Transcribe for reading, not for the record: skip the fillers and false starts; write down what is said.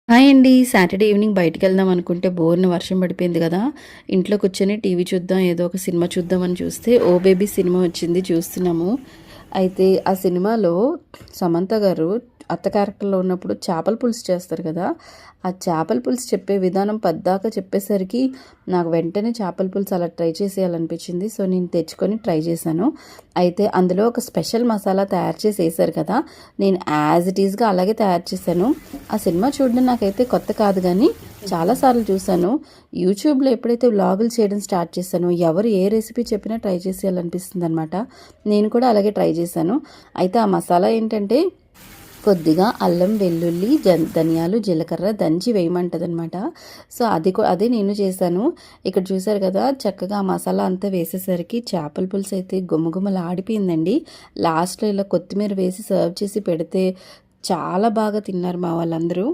Hi అండి. Saturday evening బయటికెళ్దాం అనుకుంటే బోరున వర్షం పడిపోయింది గదా! ఇంట్లో కూర్చొని టీవీ చూద్దాం, ఏదో ఒక సినిమా చూద్దామని చూస్తే 'ఓ బేబీ' సినిమా వచ్చింది చూస్తున్నాము. అయితే ఆ సినిమాలో సమంత గారు అత్త క్యారెక్టర్‌లో ఉన్నప్పుడు చేపల పులుసు చేస్తారు కదా! ఆ చేపల పులుసు చెప్పే విధానం పద్దాక చెప్పేసరికి నాకు వెంటనే చేపల పులుసు అలా ట్రై చేసేయాలనిపించింది. సో, నేను తెచ్చుకొని ట్రై చేశాను. అయితే అందులో ఒక స్పెషల్ మసాలా తయారు చేసి ఏశారు కదా! నేను యాజ్ ఇట్ ఈస్‌గా అలాగే తయారు చేశాను. ఆ సినిమా చూడడం నాకైతే కొత్త కాదు గానీ, చాలా సార్లు చూశాను. యూట్యూబ్‌లో ఎప్పుడైతే వ్లాగులు చేయడం స్టార్ట్ చేశానో, ఎవరు ఏ రెసిపీ చెప్పినా ట్రై చేసేయాలనిపిస్తుందనమాట. నేను కూడా అలాగే ట్రై చేశాను. అయితే ఆ మసాలా ఏంటంటే, కొద్దిగా అల్లం, వెల్లుల్లి, ధనియాలు, జీలకర్ర దంచి వేయమంటదనమాట. సో, అదే నేను చేశాను. ఇక్కడ చూసారు కదా! చక్కగా ఆ మసాలా అంతా వేసేసరికి చేపల పులుసు అయితే గుమగుమలాడిపోయిందండి. లాస్ట్‌లో ఇలా కొత్తిమీర వేసి సర్వ్ చేసి పెడితే చాలా బాగా తిన్నారు మా వాళ్ళందరూ.